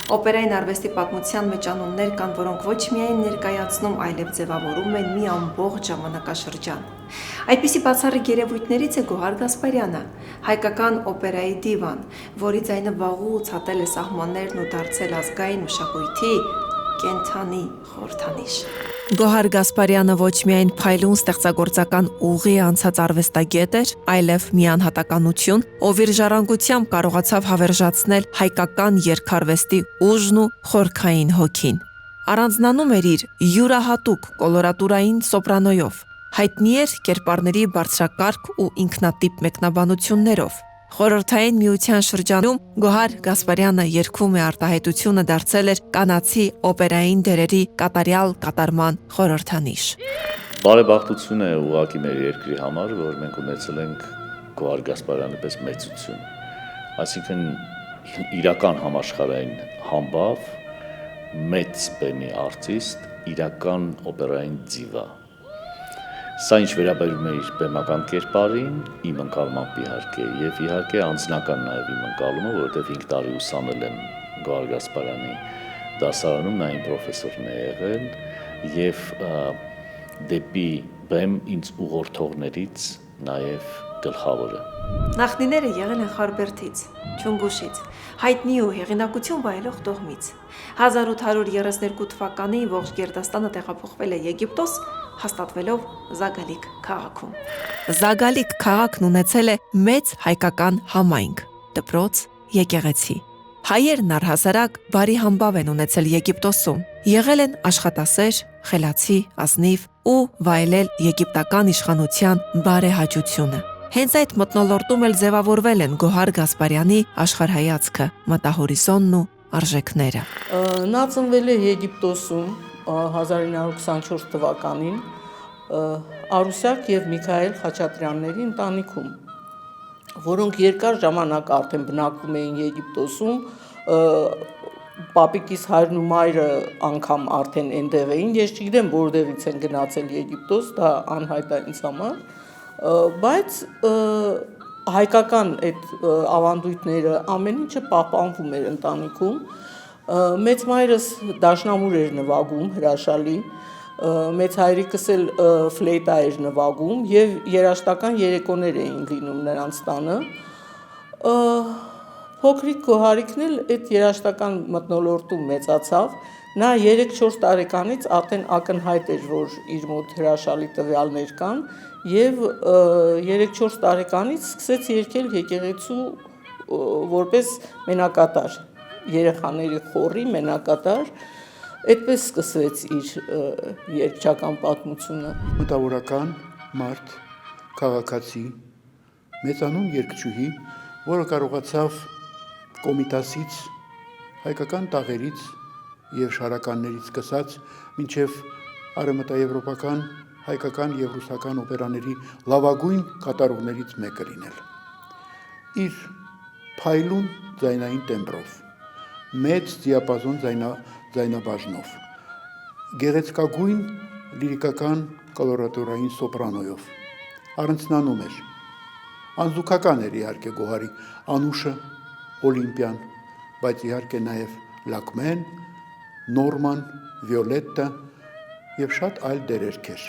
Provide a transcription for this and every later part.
Օպերային արվեստի պատմության մեջ անուններ կան, որոնք ոչ միայն ներկայացնում, այլև ձևավորում են մի ամբողջ ժամանակաշրջան։ Այդպիսի բացառիկ երևույթներից է Գոհար Գասպարյանը, հայկական օպերայի դիվան, որի ձայնը վաղուց հատել է սահմաններն ու դարձել ազգային մշակույթի կենդանի խորհրդանիշ։ Գոհար Գասպարյանը ոչ միայն փայլուն ստեղծագործական ուղի անցած արվեստագետ էր, այլև մի անհատականություն, ով իր ժառանգությամբ կարողացավ հավերժացնել հայկական երգարվեստի ուժն ու խորքային հոգին։ Առանձնանում էր իր յուրահատուկ կոլորատուրային սոպրանոյով, հայտնի էր կերպարների բարձրակարգ ու ինքնատիպ մեկնաբանություններով։ Խորհրդային միության շրջանում Գոհար Գասպարյանը երգում է արտահայտությունը դարձել էր կանացի օպերային դերերի կատարյալ կատարման խորհրդանիշ։ Բարեբախտություն է ուղղակի մեր երկրի համար, որ մենք ունեցել ենք Գոհար Գասպարյանի պես մեծություն, այսինքն իրական համաշխարհային համբավ, մեծ բեմի արտիստ, իրական օպերային դիվա։ Սա ինչ վերաբերում է իր բեմական կերպարին, իմ ընկալմամբ իհարկե, եւ իհարկե անձնական նաեւ իմ ընկալումը, որովհետեւ 5 տարի ուսանել եմ Գոհար Գասպարյանի դասարանում, նա իմ պրոֆեսորն է եղել, եւ դեպի բեմ ինձ ուղղորդողներից նաեւ գլխավորը։ Նախնիները եղել են Խարբերդից, Չունգուշից, հայտնի ու հեղինակություն վայելող տոհմից։ 1832 թվականին ողջ Գերդաստանը տեղափոխվել է Եգիպտոս, հաստատվելով Զագալիկ քաղաքում։ Զագալիկ քաղաքն ունեցել է մեծ հայկական համայնք, դպրոց, եկեղեցի։ Հայերն առհասարակ բարի համբավ են ունեցել Եգիպտոսում, եղել են աշխատասեր, խելացի, ազնիվ ու վայելել եգիպտական իշխանության բարեհաճությունը։ Հենց այդ մթնոլորտում էլ ձևավորվել են Գոհար Գասպարյանի աշխարհայացքը, մտահորիզոնն ու արժեքները։ Նա ծնվել է Եգիպտոսում 1924 թվականին Արուսյակ եւ Միքայել Խաչատրյանների ընտանիքում, որոնք երկար ժամանակ արդեն բնակվում էին Եգիպտոսում, պապիկիս հայրն ու մայրը անգամ արդեն այնտեղ էին, ես չգիտեմ որտեղից են գնացել Եգիպտոս, դա անհայտ է ինձ համար, բայց հայկական այդ ավանդույթները ամեն ինչը պահպանվում էր ընտանիքում։ Մեծ մայրս դաշնամուր էր նվագում հրաշալի, մեծ հայրիկս էլ ֆլեյտա էր նվագում եւ երաժշտական երեկոներ էին լինում նրանց տանը։ Փոքրիկ Գոհարիկն էլ այդ երաժշտական մթնոլորտում մեծացավ։ Նա 3-4 տարեկանից արդեն ակնհայտ էր, որ իր մոտ հրաշալի տվյալներ կան եւ 3-4 տարեկանից սկսեց երգել եկեղեցու որպես մենակատար, երեխաների խորի մենակատար, այդպես սկսվեց իր երգչական պատմությունը։ Մտավորական մարդ, քաղաքացի, մեծանուն երգչուհի, որը կարողացավ Կոմիտասից, հայկական տաղերից եւ շարականներից սկսած մինչեւ արևմտաեվրոպական, հայկական եւ ռուսական օպերաների լավագույն կատարողներից մեկը լինել։ Իր փայլուն ձայնային տեմբրով, մեծ դիապազոն ձայնաբաժնով, գեղեցկագույն լիրիկական կոլորատուրային սոպրանոյով առանձնանում էր։ Անզուգական էր իհարկե Գոհարի անուշը, Օլիմպիան, բայց իհարկե նաև Լակմեն, Նորման, Վիոլետտա եւ շատ այլ դերերքեր։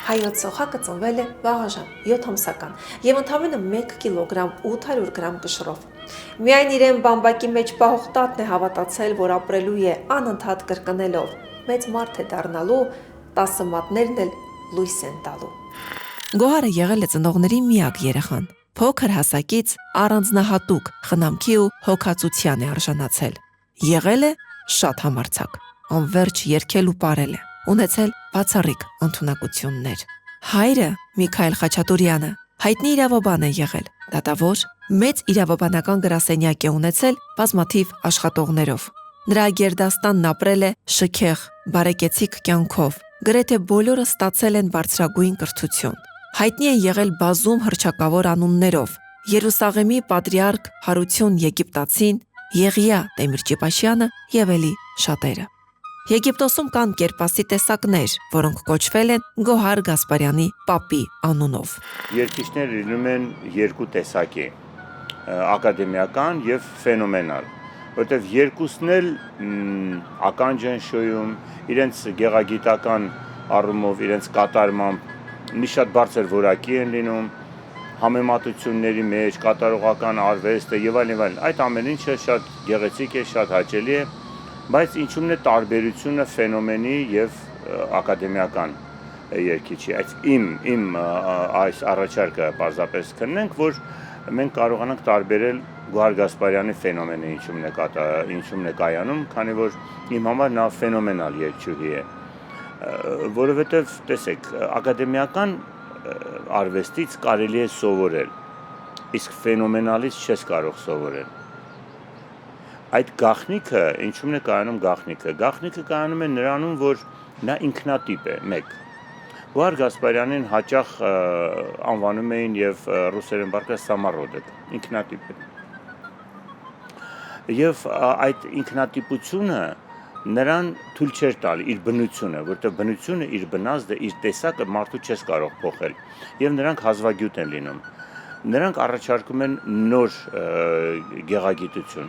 Հայոց սոխակը ծնվել է վաղաժամ, 7 ամսական եւ ընդամենը 1 կիլոգրամ 800 գրամ կշռով։ Միայն իրեն բամբակի մեջ պահող տատն է հավատացել, որ ապրելու է անընդհատ կրկնելով, մեծ մարդ է դառնալու, 10 մատներն էլ լույս են տալու։ Գոհարը եղել է ծնողների միակ երեխան։ Փոքր հասակից առանձնահատուկ խնամքի ու հոգացության է արժանացել։ Եղել է շատ համարձակ, անverջ երգել ու պարել է, ունեցել բացառիկ ընդունակություններ։ Հայրը Միքայել Խաչատուրյանը հայտնի իրավաբան է եղել, դատավոր, մեծ իրավաբանական գրասենյակ է ունեցել բազմաթիվ աշխատողներով։ Նրա Գերդաստանն ապրել է շքեղ, բարեկեցիկ կյանքով, գրեթե բոլորը ստացել են բարձրագույն կրթություն։ Հայտնի են եղել բազում հռչակավոր անուններով՝ Երուսաղեմի պատրիարք Հարություն Եգիպտացին, Եղիա Տեմիրճիպաշյանը եւ էլի շատերը։ Եգիպտոսում կան կերպասի տեսակներ, որոնք կոչվել են Գոհար Գասպարյանի պապի անունով։ Երկիչները լինում են երկու տեսակի, ակադեմիական եւ ֆենոմենալ, որտեղ երկուսն էլ ականջ են շոյում, իրենց գեղագիտական առումով, իրենց կատարմամբ մի շատ բարձր որակի են լինում, համեմատությունների մեջ, կատարողական արվեստը եւ այլն, այդ ամեն ինչը շատ գեղեցիկ է, շատ հաճելի է, բայց ինչումն է տարբերությունը ֆենոմենի եւ ակադեմիական երգիչի։ Այդ իմ այս առաջարկը պարզապես քննենք, որ մենք կարողանանք տարբերել Գոհար Գասպարյանի ֆենոմենը ինչումն է կայանում, քանի որ իմ համար նա ֆենոմենալ երգչուհի է, որովհետեւ տեսեք, ակադեմիական արվեստից կարելի է սովորել, իսկ ֆենոմենալից չես կարող սովորել։ Այդ գաղտնիքը, ինչումն է կայանում գաղտնիքը։ Գաղտնիքը կայանում է նրանում, որ նա ինքնատիպ է, մեկ։ Գոհար Գասպարյանին հաճախ անվանում էին եւ ռուսերեն բառը սամարոդեկ, ինքնատիպ է։ Եվ այդ ինքնատիպությունը նրան թույլ չէր տալ իր բնությունը, որտեղ բնությունը իր բնազդը, իր տեսակը մարդու չես կարող փոխել, եւ նրանք հազվագյուտ են լինում։ Նրանք առաջարկում են նոր գեղագիտություն,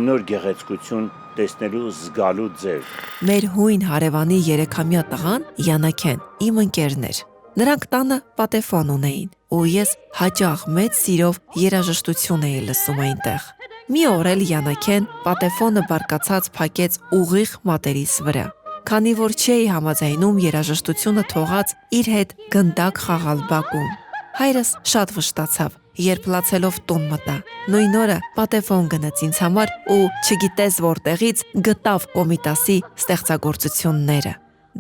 նոր գեղեցկություն տեսնելու, զգալու ձև։ Մեր հույն հարևանի 3-ամյա տղան Յանաքեն իմ ընկերն էր։ Նրանք տանը պատեֆոն ունեին, ու ես հաճախ մեծ սիրով երաժշտություն էի լսում այնտեղ։ Մի օր էլ Յանաքեն պատեֆոնը բարկացած փակեց ուղիղ մատերիս վրա, քանի որ չէի համաձայնում երաժշտությունը թողած իր հետ գնդակ խաղալ բակում։ Հայրս շատ վշտացավ, երբ լացելով տուն մտա։ Նույն օրը պատեֆոն գնաց ինձ համար ու չգիտես որտեղից գտավ Կոմիտասի ստեղծագործությունները։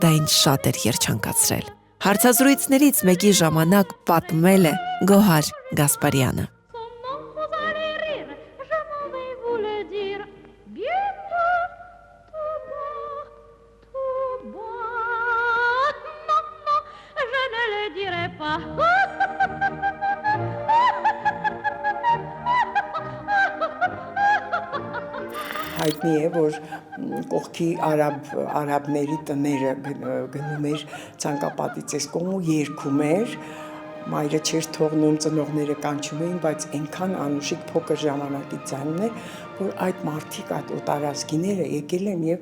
Դա ինձ շատ էր երջանկացրել։ Հարցազրույցներից մեկի ժամանակ պատմել է Գոհար Գասպարյանը։ Հայտնի է, որ կողքի արաբների տները գնում էր ցանկապատից այս կողմ ու երգում էր, մայրը չէր թողնում, ծնողները կանչում էին, բայց այնքան անուշիկ փոքր ժամանակի ձայնն է, որ այդ մարդիկ, այդ օտարազգիները եկել են եւ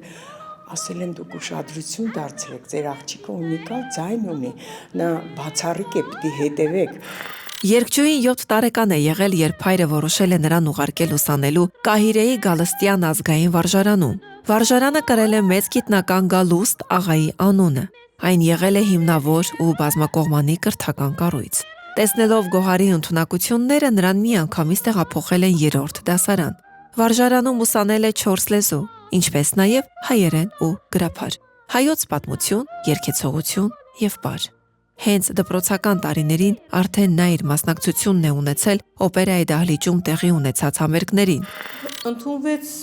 ասել են դուք ուշադրություն դարձրեք, ձեր աղջիկը ունիկալ ձայն ունի, նա բացառիկ է, պիտի հետևեք։ Երգչուհին 7 տարեկան է եղել, երբ հայրը որոշել է նրան ուղարկել ուսանելու Կահիրեի Գալստյան ազգային վարժարանում։ Վարժարանը կրել է մեծ գիտնական Գալուստ աղայի անունը։ Այն եղել է հիմնավոր ու բազմակողմանի կրթական կառույց։ Տեսնելով Գոհարի ընդունակությունները, նրան միանգամից տեղափոխել են 3-րդ դասարան։ Վարժարանում ուսանել է 4 լեզու, ինչպես նաև հայերեն ու գրաբար, հայոց պատմություն, երգեցողություն եւ պար։ Հենց դպրոցական տարիներին արդեն նա իր մասնակցությունն է ունեցել օպերայի դահլիճում տեղի ունեցած համերգներին։ Ընդունվեց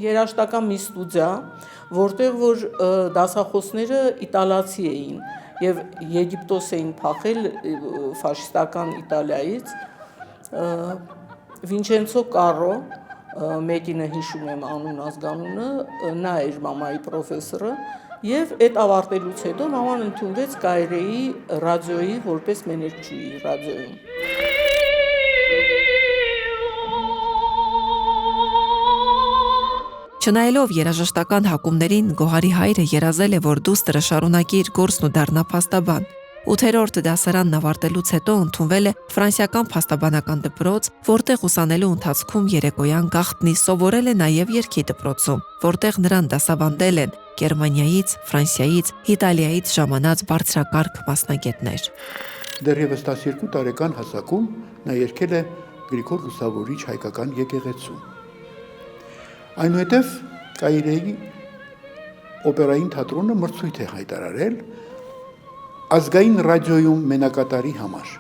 երաժշտական մի ստուդիա, որտեղ որ դասախոսները իտալացի էին եւ Եգիպտոս էին փախել ֆաշիստական Իտալիայից, Վինչենցո Կարո, մեկինը հիշում եմ անուն ազգանունը, նա էր մամայի պրոֆեսորը, եւ այդ ավարտելուց հետո մաման ընդունվեց Կայրեի ռադիոյի որպես մեներջուհի ռադիոյում։ Չնայելով երաժշտական հակումներին, Գոհարի հայրը երազել է, որ դուստրը շարունակի իր գործն ու դառնա փաստաբան։ 8-րդ դասարանն ավարտելուց հետո ընդունվել է ֆրանսիական փաստաբանական դպրոց, որտեղ ուսանելու ընթացքում երեկոյան գաղտնի սովորել է նաև երգի դպրոցում, որտեղ նրան դասավանդել են Գերմանիայից, Ֆրանսիայից, Իտալիայից ժամանած բարձրակարգ մասնագետներ։ Դեռևս 12 տարեկան հասակում նա երգել է Գրիգոր Լուսավորիչ հայկական եկեղեցու։ Այնուհետև Կայրեի օպերային թատրոնը մրցույթ է հայտարարել ազգային ռադիոյում մենակատարի համար։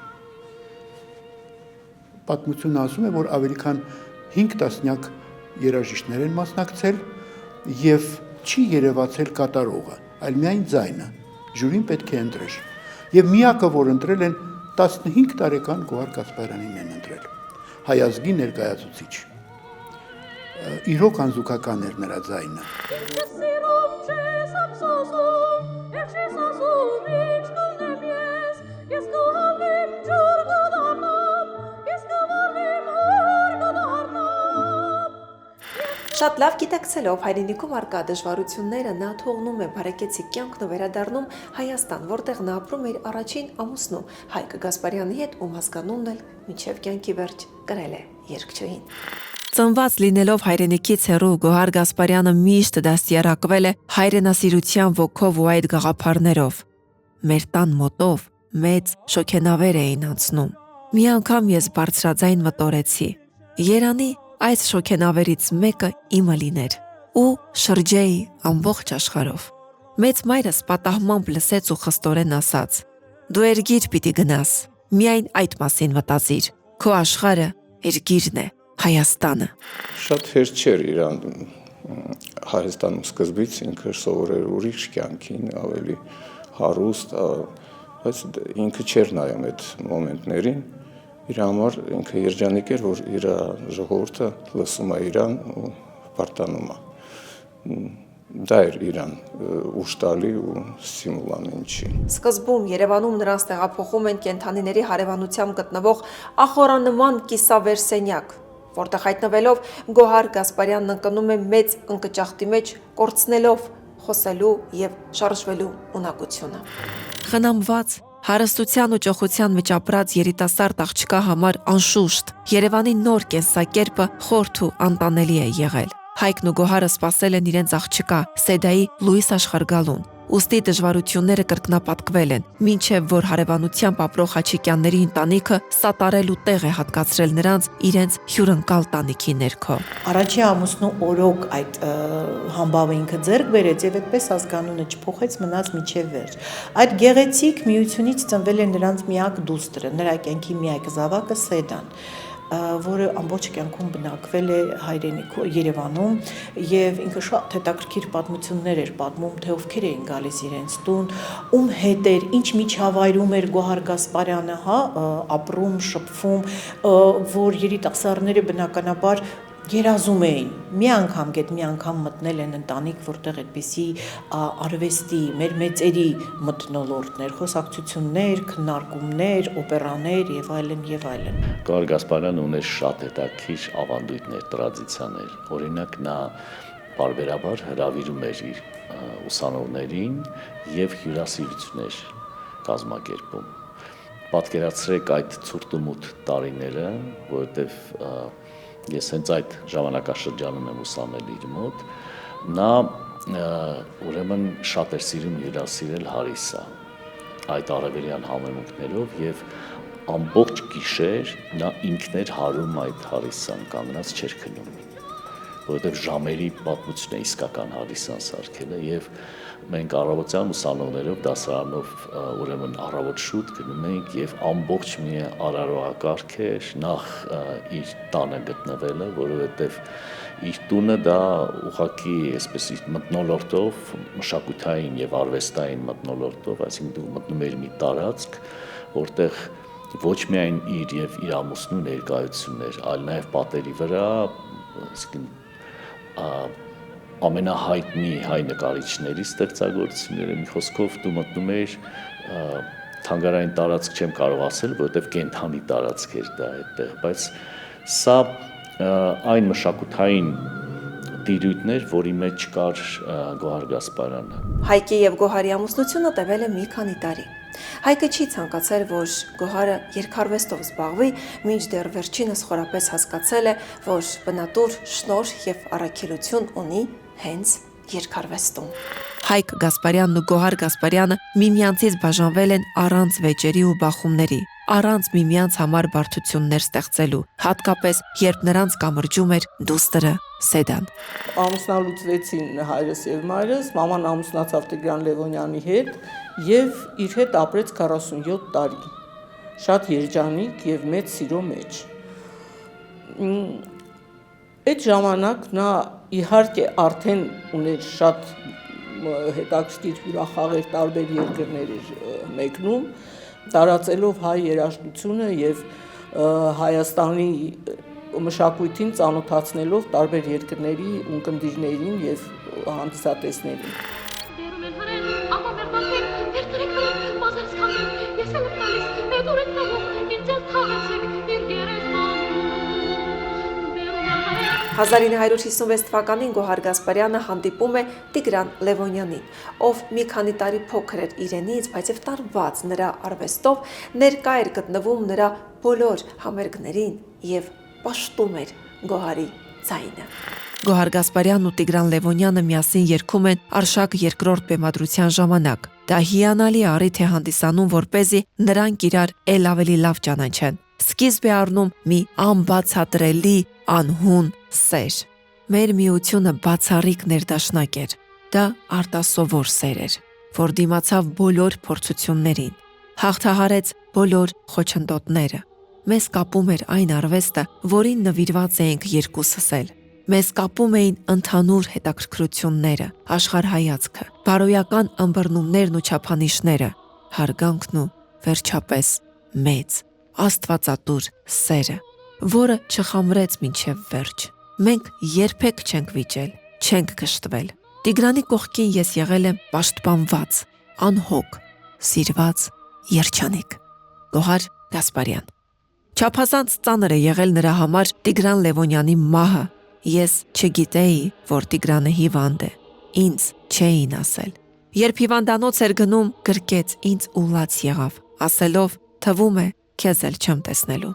Պատմությունը ասում է, որ ավելի քան 5 տասնյակ երաժիշտներ են մասնակցել եւ չի երևացել կատարողը, այլ միայն ձայնը։ Ժյուրին պետք է ընտրեր։ Եվ միակը, որ ընտրել են 15 տարեկան Գոհար Գասպարյանին են ընտրել։ Հայ ազգի ներկայացուցիչ։ իրոք անզուգական էր նրա ձայնը։ Շատ լավ գիտակցելով հայրենիքում առկա դժվարությունները նա թողնում է բարեկեցիկ կյանքն ու վերադառնում Հայաստան, որտեղ նա ապրում էր առաջին ամուսնու Հայկ Գասպարյանի հետ, ում հասկանումն էլ մինչև կյանքի վերջ կրել է երգչուհին։ Ծնված լինելով հայրենիքից հեռու Գոհար Գասպարյանը միշտ դաստիարակվել է հայրենասիրության ոգով ու այդ գաղափարներով։ Մեր տան մոտով մեծ շոգենավեր էին անցնում։ Մի անգամ ես բարձրաձայն մտորեցի. Երանի այս շոգենավերից մեկը իմը լիներ ու շրջեի ամբողջ աշխարհով։ Մեծ մայրս պատահմամբ լսեց ու խստորեն ասաց. Դու երգիր պիտի գնաս, միայն այդ մասին մտածիր, քո աշխարհը երգիրն է, Հայաստանը։ Շատ հեշտ չէր իրան Հայաստանում սկզբից ինքը սովորել ուրիշ կյանքին, ավելի հարուստ, բայց ինքը չէր նայում այդ մոմենտներին, իր համար ինքը երջանիկ էր, որ իր ժողովուրդը լսում է իրան ու պարտանում է։ Դա էր իրան ուժ տալի ու ստիմուլ ինչի։ Սկզբում Երևանում նրանց տեղափոխում են կենդանիների հարևանությամբ գտնվող ախորանման կիսավերսենյակ, որտեղ հայտնվելով Գոհար Գասպարյանն ընկնում է մեծ ընկճախտի մեջ, կորցնելով խոսելու եւ շարժվելու ունակությունը։ Խնամված, հարստության ու ճոխության մեջ ապրած երիտասարդ աղջկա համար անշուշտ Երևանի նոր կենսակերպը խորթ ու անտանելի է եղել։ Հայկն ու Գոհարը սպասել են իրենց աղջկա Սեդայի լույս աշխարհ գալուն, ուստի դժվարությունները կրկնապատկվել են, մինչև որ հարևանությամբ ապրող Խաչիկյանների ընտանիքը սատարելու տեղ է հատկացրել նրանց իրենց հյուրընկալ տանիքի ներքո։ Առաջի ամուսնու օրոք այդ համբավը ինքը ձեռք բերեց եւ այդպես ազգանունը չփոխեց, մնաց միջև վերջ։ Այդ գեղեցիկ միությունից ծնվել է նրանց միակ դուստրը, նրա կյանքի միակ զավակը Սեդան, որը ամբողջ կյանքում բնակվել է հայրենիքում Երևանում եւ ինքը շատ հետաքրքիր պատմություններ էր պատմում, թե ովքեր էին գալիս իրենց տուն, ում հետ էր, ինչ միջավայրում էր Գոհար Գասպարյանը, ապրում, շփվում, որ երիտասարդները բնականաբար երազում էին, մի անգամ մտնել են ընտանիք, որտեղ այդպիսի արվեստի, մեր մեծերի մթնոլորտներ, խոսակցություններ, քննարկումներ, օպերաներ եւ այլն եւ այլն։ Գոհար Գասպարյանը ուներ շատ հետաքրքիր ավանդույթներ, տրադիցիաներ։ Օրինակ նա բարբերաբար հրավիրում էր իր ուսանողներին եւ հյուրասիրություններ կազմակերպում։ Պատկերացրեք այդ ցուրտումութ տարիները, որովհետեւ ես հենց այդ ժամանակաշրջանում եմ ուսանել իր մոտ, նա ուրեմն շատ էր սիրում հյուրասիրել Հարիսա այդ արևելյան համեմունքներով եւ ամբողջ գիշեր նա ինքն էր հարում այդ Հարիսան, կանգնած չէր քնում, որովհետեւ ժամերի պատմություն է իսկական Հարիսան սարքել է եւ մենք առավոտյան ուսանողներով դասարանով ուրեմն առավոտ շուտ գնում էինք եւ ամբողջ մի արարողակարգ էր նախ իր տանը գտնվելը, որովհետեւ իր տունը դա ուղղակի այսպես մթնոլորտով մշակութային եւ արվեստային մթնոլորտով, այսինքն դու մտնում ես մի տարածք, որտեղ ոչ միայն իր եւ իր ամուսնու ներկայությունն էր, այլ նաեւ պատերի վրա, այսինքն ամենահայտնի հայ նկարիչների ստեղծագործությունները, մի խոսքով դու մտնում ես թանգարային տարածք չեմ կարող ասել, որովհետև կենթանի տարածք էր դա այդտեղ, բայց սա այն մշակութային տիրույթներ, որի մեջ կար Գոհար Գասպարյանը։ Հայկի եւ Գոհարի ամուսնությունը տևել է մի քանի տարի։ Հայկը չի ցանկացել, որ Գոհարը երկարվեստով զբաղվի, մինչդեռ վերջինս խորապես հասկացել է, որ բնատուր շնորհ եւ առաքելություն ունի հենց երկարվեստում։ Հայկ Գասպարյանն ու Գոհար Գասպարյանը միմյանցից բաժանվել են առանց վեճերի ու բախումների, առանց միմյանց համար բարդություններ ստեղծելու, հատկապես երբ նրանց կամրջում էր դուստրը Սեդան։ Ամուսնալուծվեցին հայրս եւ մայրս, մաման ամուսնացավ Տիգրան Լևոնյանի հետ եւ իր հետ ապրեց 47 տարի։ Շատ երջանիկ եւ մեծ սիրո մեջ։ Այդ ժամանակ նա իհարկե արդեն ուներ շատ հետաքրքիր հյուրախաղեր տարբեր երկրներ մեկնում, տարածելով հայ երաժշտությունը եւ Հայաստանի մշակույթին ծանոթացնելով տարբեր երկրների ունկնդիրներին եւ հանդիսատեսներին։ Բերում են հրել, ամամերնացեք, վերտրեք մազերս կանեն, ես էլ եմ տալիս, հետ ուր եք տաղող, ինձ էլ թաղեցեք, իր գերեզման։ Բերում են հրել, 1956 թվականին Գոհար Գասպարյանը հանդիպում է Տիգրան Լևոնյանին, ով մի քանի տարի փոքր էր իրենից, բայց եւ տարված նրա արվեստով ներկա էր գտնվում նրա բոլոր համերգներին եւ պաշտում էր Գոհարի ձայնը։ Գոհար Գասպարյանն ու Տիգրան Լևոնյանը միասին երգում են Արշակ երկրորդ բեմադրության ժամանակ։ Դա հիանալի առիթ է հանդիսանում, որպեսզի նրանք իրար ել ավելի լավ ճանաչեն։ Սկիզբ է առնում մի անբացատրելի անհուն սեր։ Մեր միությունը բացառիկ ներդաշնակ էր։ Դա արտասովոր սեր էր, որ դիմացավ բոլոր փորձություններին, հաղթահարեց բոլոր խոչընդոտները։ Մեզ կապում էր այն արվեստը, որին նվիրված էինք երկուսս էլ։ Մեզ կապում էին ընդհանուր հետաքրքրությունները, աշխարհայացքը, բարոյական ըմբռնումներն ու չափանիշները, հարգանքն ու վերջապես մեծ, աստվածատուր սերը, որը չխամրեց մինչև վերջ։ Մենք երբեք չենք վիճել, չենք կշտվել։ Տիգրանի կողքին ես եղել եմ պաշտպանված, անհոգ, սիրված, երջանիկ։ Գոհար Գասպարյան։ Չափազանց ծանր է եղել նրա համար Տիգրան Լևոնյանի մահը։ Ես չգիտեի, որ Տիգրանը հիվանդ է, ինձ չէին ասել։ Երբ հիվանդանոց էր գնում, գրկեց ինձ ու լաց եղավ, ասելով, թվում է, քեզ էլ չեմ տեսնելու։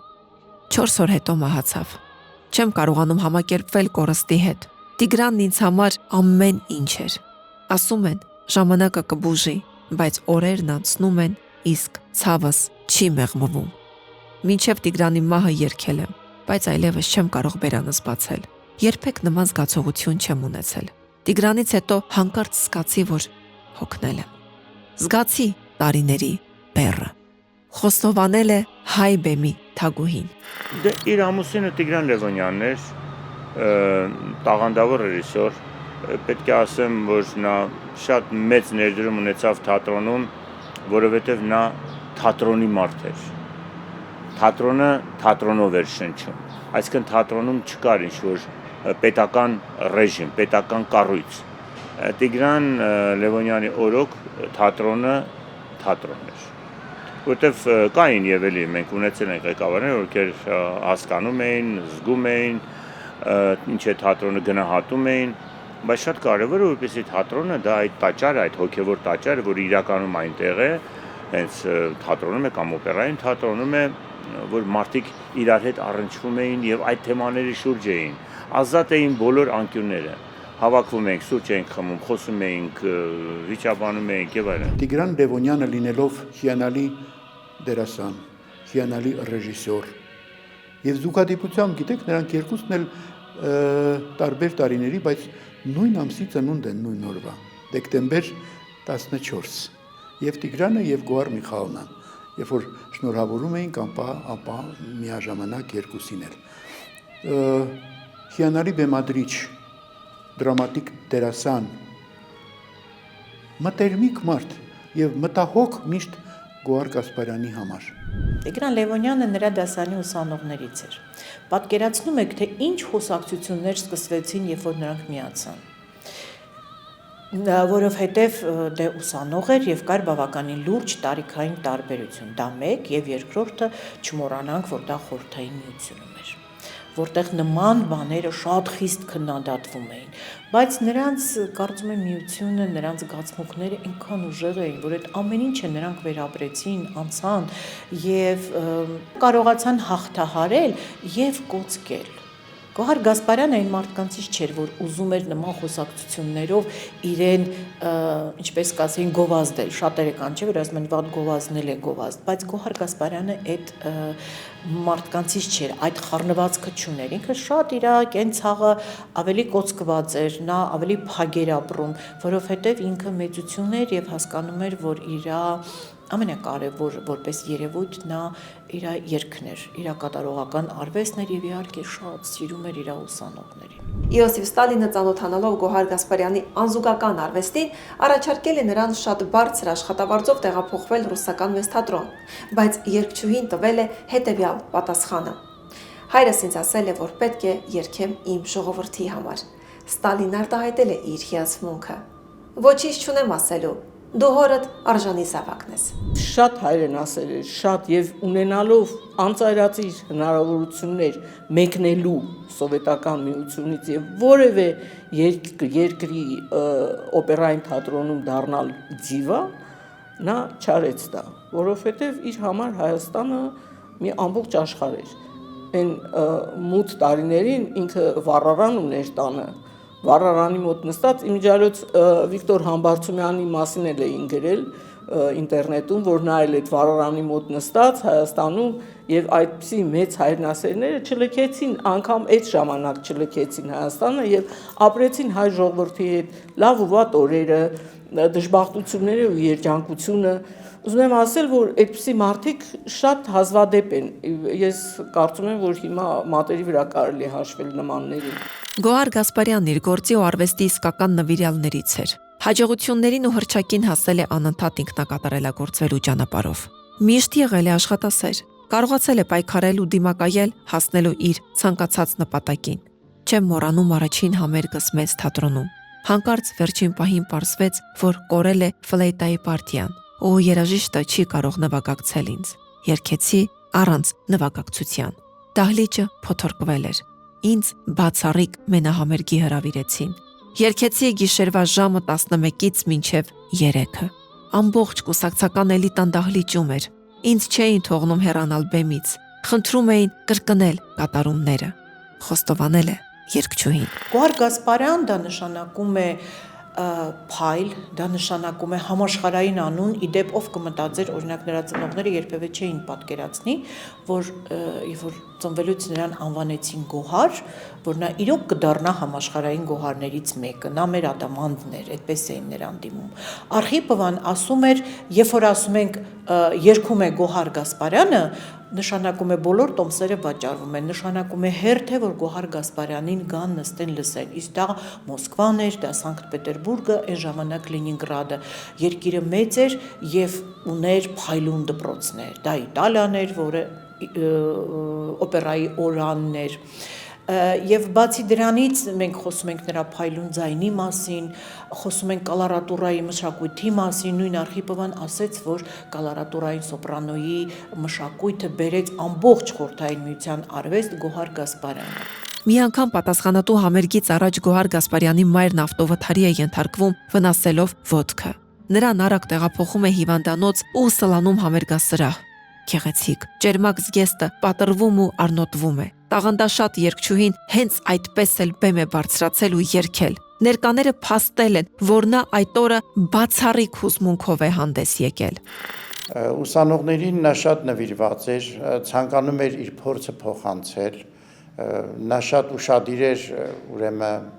4 օր հետո մահացավ։ Չեմ կարողանում համակերպվել կորստի հետ։ Տիգրանն ինձ համար ամեն ինչ էր։ Ասում են, ժամանակը կբուժի, բայց օրերն անցնում են, իսկ ցավս չի մեղմվում։ Մինչև Տիգրանի մահը երգել եմ, բայց այլևս չեմ կարող բերանս բացել։ Երբեք նման զգացողություն չեմ ունեցել։ Տիգրանից հետո հանկարծ զգացի, որ հոգնել եմ։ Զգացի տարիների բեռը։ Խոստովանել է հայ բեմի թագուհին։ Դե իր ամուսինը Տիգրան Լևոնյանն էր, տաղանդավոր ռեժիսոր, պետք է ասեմ, որ նա շատ մեծ ներդրում ունեցավ թատրոնում, որովհետև նա թատրոնի մարդ էր։ Թատրոնը թատրոնով էր շնչում, այսինքն թատրոնում չկար ինչ-որ պետական ռեժիմ, պետական կառույց։ Տիգրան Լևոնյանի օրոք թատրոնը թատրոն էր, որտեվ կային եւ էլի մենք ունեցել ենք ղեկավարներ, ովքեր հասկանում էին, զգում էին, ինչ է թատրոնը գնահատում էին, բայց շատ կարևոր է, որպեսզի թատրոնը դա այդ տաճարը, այդ հոգևոր տաճարը, որ իրականում այնտեղ է, հենց թատրոնում է կամ օպերային թատրոնում է, որ մարդիկ իրար հետ առնչվում էին եւ այդ թեմաների շուրջ էին, ազատ էին բոլոր անկյունները, հավաքվում էինք, սուրճ էինք խմում, խոսում էինք, վիճաբանում էինք եւ այլն։ Տիգրան Լևոնյանը լինելով հիանալի դերասան, հիանալի ռեժիսոր եւ զուգադիպությամբ, գիտեք, նրանք երկուսն էլ տարբեր տարիների, բայց նույն ամսի ծնունդ են, նույն օրվա, դեկտեմբեր 14, եւ Տիգրանը եւ Գոհար Միխայելովնան, երբ որ շնորհավորում էին ապա միաժամանակ երկուսին էլ։ Հիանալի բեմադրիչ, դրամատիկ դերասան, մտերմիկ մարդ եւ մտահոգ միշտ Գոհար Գասպարյանի համար։ Տիգրան Լևոնյանը նրա դասարանի ուսանողներից էր։ Պատկերացնում եք, թե ինչ խոսակցություններ սկսվեցին, երբ որ նրանք միացան։ Որովհետև դե ուսանող էր եւ կար բավականին լուրջ տարիքային տարբերություն։ Դա մեկ եւ երկրորդը չմոռանանք, որ դա խորհրդային միությունում էր, որտեղ նման բաները շատ խիստ քննադատվում էին, բայց նրանց կարծում եմ միությունը, նրանց զգացմունքները այնքան ուժեղ էին, որ այդ ամեն ինչը նրանք վերապրեցին, անցան եւ կարողացան հաղթահարել եւ կոծկել։ Գոհար Գասպարյանը այն մարդկանցից չէր, որ ուզում էր նման խոսակցություններով իրեն, ինչպես կասեին, գովազդել։ Շատերը կան, չէ՞, որ ասում են վատ գովազդնել է գովազդ, բայց Գոհար Գասպարյանը այդ մարդկանցից չէր, այդ խառնվածքը չուներ։ Ինքը շատ իր կենցաղը ավելի կոծկված էր, նա ավելի փակ էր ապրում, որովհետև ինքը մեծություն էր եւ հասկանում էր, որ իր ամենակարևոր որպես երևույթ նա իր երգն էր, իր կատարողական արվեստն էր եւ իհարկե շատ սիրում էր իր ուսանողներին։ Իոսիֆ Ստալինը ծանոթանալով Գոհար Գասպարյանի անզուգական արվեստին, առաջարկել է նրան շատ բարձր աշխատավարձով տեղափոխվել ռուսական մեծ թատրոն, բայց երգչուհին տվել է հետևյալ պատասխանը. Հայրս ինձ ասել է, որ պետք է երգեմ իմ ժողովրդի համար։ Ստալին արտահայտել է իր հիացմունքը։ Ոչինչ չունեմ ասելու, դու հորդ արժանի զավակն ես։ Շատ հայրենասեր էր, շատ եւ ունենալով անծայրածիր հնարավորություններ մեկնելու սովետական միությունից եւ որևէ երկրի օպերային թատրոնում դառնալ դիվա, նա չարեց դա, որովհետեւ իր համար Հայաստանը մի ամբողջ աշխարհ էր։ Այն մութ տարիներին ինքը վառարան ուներ տանը, վառարանի մոտ նստած, իմիջիայլոց Վիկտոր Համբարձումյանի մասին էլ էին գրել ինտերնետում, որ նա էլ այդ վառարանի մոտ նստած Հայաստանում եւ այդպիսի մեծ հայրենասերները չլքեցին, անգամ այդ ժամանակ չլքեցին Հայաստանը եւ ապրեցին հայ ժողովրդի հետ լավ ու վատ օրերը, դժբախտությունները ու երջանկությունը։ Ուզում եմ ասել, որ այդպիսի մարդիկ շատ հազվադեպ են։ Ես կարծում եմ, որ հիմա մատերի վրա կարելի է հաշվել նմաններին։ Գոհար Գասպարյանն իր գործի ու արվեստի իսկական նվիրյալներից էր։ Հաջողություններին ու հռչակին հասել է անընդհատ ինքնակատարելագործվելու ճանապարհով։ Միշտ եղել է աշխատասեր, կարողացել է պայքարել ու դիմակայել հասնելու իր ցանկացած նպատակին։ Չեմ մոռանում առաջին համերգս մեծ թատրոնում։ Հանկարծ վերջին պահին պարզվեց, որ կորել է ֆլեյտայի պարտիան, ու երաժիշտը չի կարող նվագակցել ինձ։ Երգեցի առանց նվագակցության։ Դահլիճը փոթորկվել էր։ Ինձ բացառիկ մենահամերգի հրավիրեցին։ Երգեցի գիշերվա ժամը 11-ից մինչև 3-ը։ Ամբողջ կուսակցական էլիտան դահլիճում էր։ Ինձ չէին թողնում հեռանալ բեմից։ Խնդրում էին կրկնել կատարումները։ Խոստովանել է երգչուհին։ Գոհար Գասպարյան դա նշանակում է փայլ, դա նշանակում է համաշխարհային անուն, իդեպ ով կմտածեր, օրինակ նրա ծնողները երբևէ չէին պատկերացնի, որ ծնվելուց նրան անվանեցին Գոհար, որ նա իրոք կդառնա համաշխարհային գոհարներից մեկը, նա մեր ադամանդն էր, այդպես էին նրան դիմում։ Արխիպովան ասում էր, երբ որ ասում ենք երգում է Գոհար Գասպարյանը, նշանակում է բոլոր տոմսերը վաճառվում են, նշանակում է հերթ է, որ Գոհար Գասպարյանին գան նստեն լսեն, իսկ դա Մոսկվան էր, դա Սանկտ Պետերբուրգը, այն ժամանակ Լենինգրադը, երկիրը մեծ էր եւ ուներ փայլուն դպրոցներ, դա Իտալիան էր, որը օպերայի օրանն էր, եւ բացի դրանից մենք խոսում ենք նրա փայլուն ձայնի մասին, խոսում ենք կալարատուրայի մշակույթի մասին, նույն Արխիպովան ասեց, որ կալարատուրային սոպրանոյի մշակույթը բերեց ամբողջ Խորհրդային Միության արվեստ Գոհար Գասպարյանը։ Մի անգամ պատասխանատու համերգից առաջ Գոհար Գասպարյանի մայրն ավտովթարի է ենթարկվում վնասելով ոտքը։ Նրան արագ տեղափոխում է հիվանդանոց ու սլանում համերգասրահ։ Գեղեցիկ, ջերմակ զգեստը պատրվում ու արնոտվում է։ Տաղանդաշատ երգչուհին հենց այդպես էլ բեմ է բարձրացել ու երգել։ Ներկաները փաստել են, որ նա այդ օրը բացառիկ հուզմունքով է հանդես եկել։ Ուսանողներին նա շատ նվիրված էր, ցանկանում էր իր փորձը փոխանցել, նա շատ ուշադիր էր ուրեմն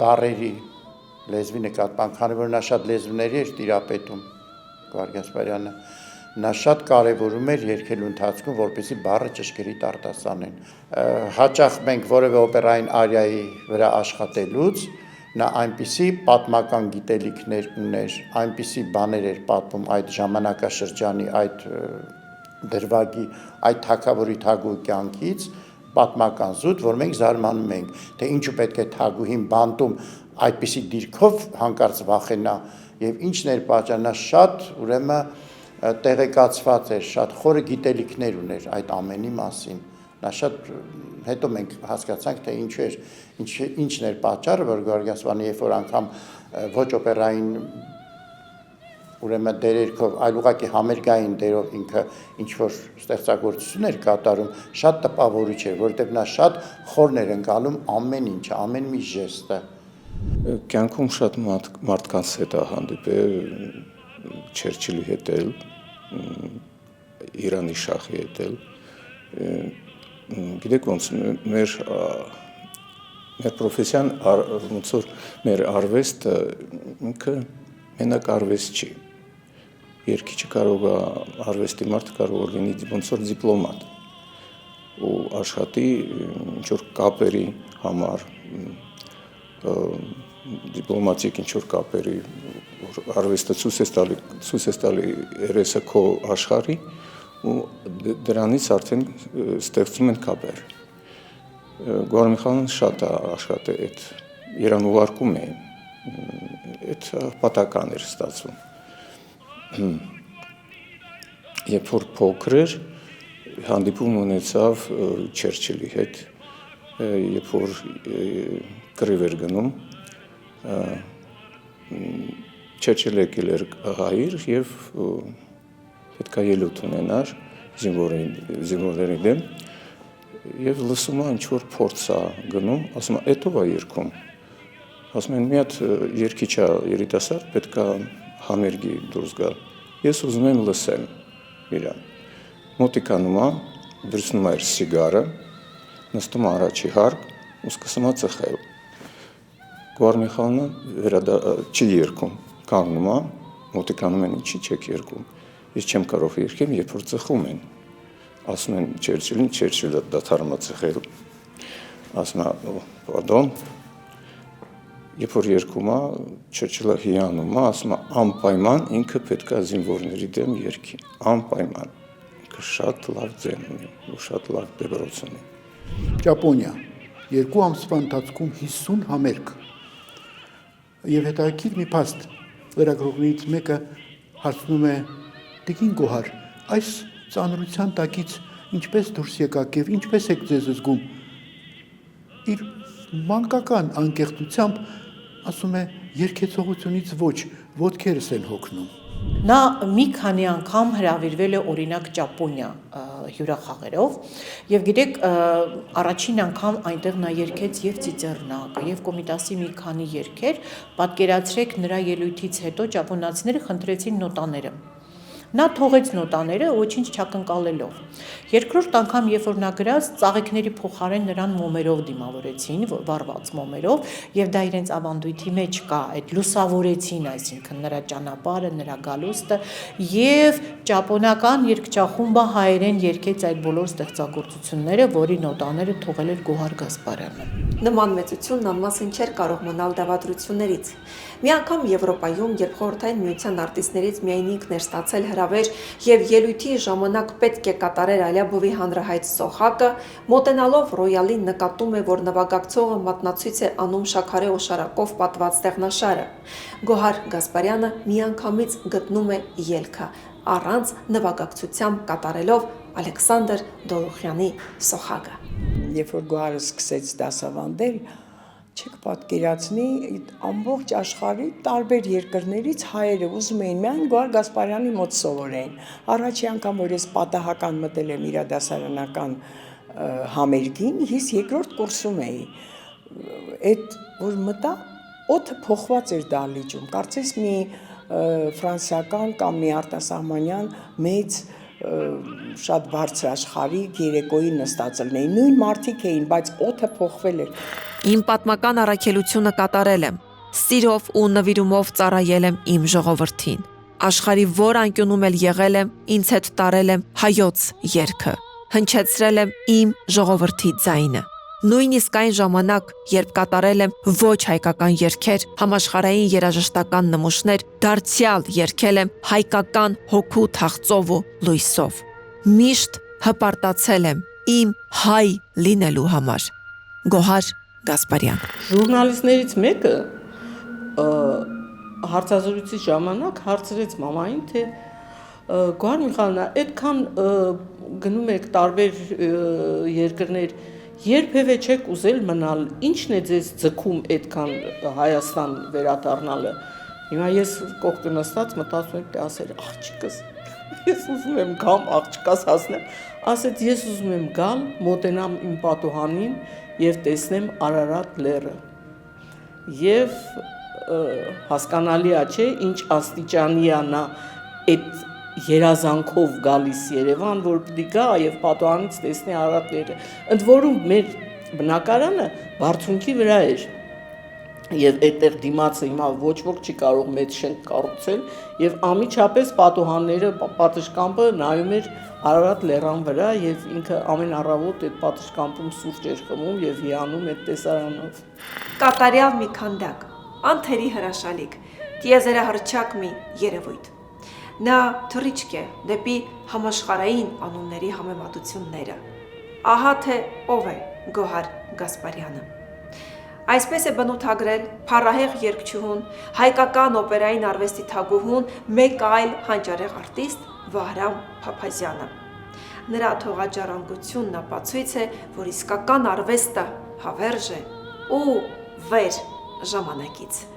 բառերի լեզվի նկատմամբ, քանի որ նա շատ լեզվների էր տիրապետում Գոհար Գասպարյանը, նա շատ կարևորում էր երգելու ընթացքում, որպեսզի բառը ճշգրիտ արտասանեն։ Հաճախ մենք որևէ օպերային արիայի վրա աշխատելուց նա այնպիսի պատմական գիտելիքներ ուներ, այնպիսի բաներ էր պատմում այդ ժամանակաշրջանի, այդ դրվագի, այդ թագավորի թագուհի կյանքից, պատմական զուտ, որ մենք զարմանում ենք, թե ինչու պետք է թագուհին բանտում այդպիսի դիրքով հանկարծ վախենա եւ ինչն էր պատճառը, նա շատ ուրեմն տեղեկացված էր, շատ խորը գիտելիքներ ուներ այդ ամենի մասին։ Նա շատ հետո մենք հասկացանք, թե ինչն էր պատճառը, որ Գոհար Գասպարյանը երբ որ անգամ ոչ օպերային ուրեմն դերերքով, այլ ուղղակի համերգային դերով ինքը ինչ որ ստեղծագործություն էր կատարում, շատ տպավորիչ էր, որովհետև նա շատ խորն էր ընկալում ամեն ինչը, ամեն մի ժեստը։ Կյանքում շատ մարդկանց հետ է հանդիպել, Չերչիլի հետ էլ, Իրանի շախի հետ էլ, գիտեք ոնց մեր պրոֆեսիան ոնց որ մեր արվեստը ինքը մենակ արվեստ չի, երգիչը կարող է արվեստի մարդը կարող է լինի ոնց որ դիպլոմատ ու աշխատի ինչ որ կապերի համար, դիպլոմատիկ ինչ որ կապերի արվեստը ցույց է տալի երեսը քո աշխարհի ու դրանից արդեն ստեղծում են կապեր։ Գոհար Միխայելյանը շատ է աշխատել այդ իրան ուղարկում էին, այդ պատական էր ստացվում։ Երբ որ փոքր էր, հանդիպում ունեցավ Չերչիլի հետ, երբ որ կռիվ էր գնում, Չերչիլը եկել էր հայր եւ պետք է ելույթ ունենար զինվորների դեմ եւ լսում է ինչ որ փորձ է գնում, ասում է «Էտով է երգում»։ Ասում են մի հատ երգիչ է երիտասարդ, պետք է համերգի դուրս գա։ Ես ուզում եմ լսեմ իրան։ Մոտիկանում է, դրսնում է իր սիգարը, նստում է առաջի հարկ ու սկսում է ծխել։ Գոհար Միխայելյանը չի երգում, կանգնում է, մոտիկանում են ինչի չեք երգում։ Ես չեմ կարող երգեմ, երբ որ ծխում են։ Ասում են Չերչիլին, Չերչիլը դադարում է ծխել։ Ասում է, «Պարդոն»։ Երբ որ երգում է, Չերչիլը հիանում է, ասում է, «Անպայման ինքը պետք է զինվորների դեմ երգի, անպայման»։ Ինքը շատ լավ ձեն ունի, ու շատ լավ դեբրոց ունի։ Ճապոնիա 2 ամսվա ընթացքում 50 համերգ։ Եվ հետաքրքիր մի փաստ լրագրողներից մեկը հարցնում է Տիկին Գոհար, այս ծանրության տակից ինչպես դուրս եկաք եւ ինչպես եք ձեզ զգում։ Իր մանկական անկեղծությամբ ասում է երկեցողությունից ոչ, ոտքերս են հոգնում։ Նա մի քանի անգամ հրավիրվել է օրինակ Ճապոնիա հյուրախաղերով եւ գիտեք առաջին անգամ այնտեղ նա երգեց եւ Ծիծեռնակը եւ Կոմիտասի մի քանի երգեր, պատկերացրեք նրա ելույթից հետո ճապոնացիները խնդրեցին նոտաները։ Նա թողեց նոտաները ոչինչ չակնկալելով։ Երկրորդ անգամ, երբ որ նա գրած, ծաղիկների փոխարեն նրան մոմերով դիմավորեցին, վառված մոմերով, եւ դա իրենց ավանդույթի մեջ կա, այդ լուսավորեցին, այսինքն նրա ճանապարհը, նրա գալուստը, եւ ճապոնական երգչախումբը հայերեն երգեց այդ բոլոր ստեղծագործությունները, որի նոտաները թողել էր Գոհար Գասպարյանը։ Նման մեծությունն անմասն չէր կարող մնալ դավադրություններից։ Մի անգամ Եվրոպայում, երբ Խորհրդային Միության արտիստներից միայն ինքն էր ստացել հրավեր եւ ելույթի ժամանակ պետք է կատարեր Ալյաբովի հանրահայտ սոխակը, մոտենալով Ռոյալին նկատում է, որ նվագակցողը մատնացույց է անում Շաքարե օշարակով պատված տեղնաշարը։ Գոհար Գասպարյանը միանգամից գտնում է ելքը, առանց նվագակցությամբ կատարելով Ալեքսանդր Դոլուխյանի սոխակը։ Երբ որ Գոհարը սկսեց դասավանդել, չեք պատկերացնի, ամբողջ աշխարհի տարբեր երկրներից հայերը ուզում էին միայն Գոհար Գասպարյանի մոտ սովորեն։ Առաջի անգամ որ ես պատահական մտել եմ իր դասարանական համերգին, ես երկրորդ կուրսում էի։ Այդ որ մտա, օդը փոխված էր դահլիճում, կարծես մի ֆրանսիական կամ մի արտասահմանյան մեծ շատ բարձր աշխարհիկ երեկոյի նստածել էին, նույն մարդիկ էին, բայց օդը փոխվել էր։ Իմ պատմական առաքելությունը կատարել եմ, սիրով ու նվիրումով ծառայել եմ իմ ժողովրդին, աշխարհի որ անկյունում էլ եղել եմ, ինձ հետ տարել եմ հայոց երգը, հնչեցրել եմ իմ ժողովրդի ձայնը, նույնիսկ այն ժամանակ, երբ կատարել եմ ոչ հայկական երգեր, համաշխարհային երաժշտական նմուշներ, դարձյալ երգել եմ հայկական հոգու թախծով ու լույսով, միշտ հպարտացել եմ իմ հայ լինելու համար։ Գոհար Գասպարյան։ Ժուրնալիստներից մեկը հարցազրույցի ժամանակ հարցրեց մամային, թե Գոհար Միխայելյանը, այդքան գնում եք տարբեր երկրներ, երբևէ չեք ուզել մնալ, ինչն է ձեզ ձգում այդքան Հայաստան վերադառնալը։ Հիմա ես կողքը նստած մտածում եմ, թե ասել աղջիկս, ես ուզում եմ գամ աղջկաս հասնեմ, ասեց ես ուզում եմ գալ, մոտենամ իմ պատուհանին եւ տեսնեմ Արարատ լեռը։ Եվ հասկանալի է, չէ, ինչ աստիճանի է նա այդ երազանքով գալիս Երևան, որ պիտի գա եւ պատուհանից տեսնի Արարատ լեռը։ Ընդ որում մեր բնակարանը բարձունքի վրա էր։ Եվ այդտեղ դիմացը հիմա ոչ ոք չի կարող մեծ շենք կառուցել եւ ամիջապես պատուհանները պատշգամբը նայում էր Արարատ լեռան վրա եւ ինքը ամեն առավոտ այդ պատշգամբում սուրճ էր խմում եւ հիանում այդ տեսարանով։ Կատարյալ մի քանդակ, անթերի հրաշալիք, տիեզերահռչակ մի երևույթ։ Նա թռիչք է դեպի համաշխարհային անունների համեմատությունները։ Ահա թե ով է Գոհար Գասպարյանը։ Այսպես է բնութագրել փառահեղ երգչուհուն, հայկական օպերային արվեստի թագուհուն, մեկ այլ հանճարեղ արտիստ Վահրամ Փափազյանը։ Նրա թողաջարանկությունն ապացույց է, որ իսկական արվեստը հավերժ է ու վեր ժամանակից։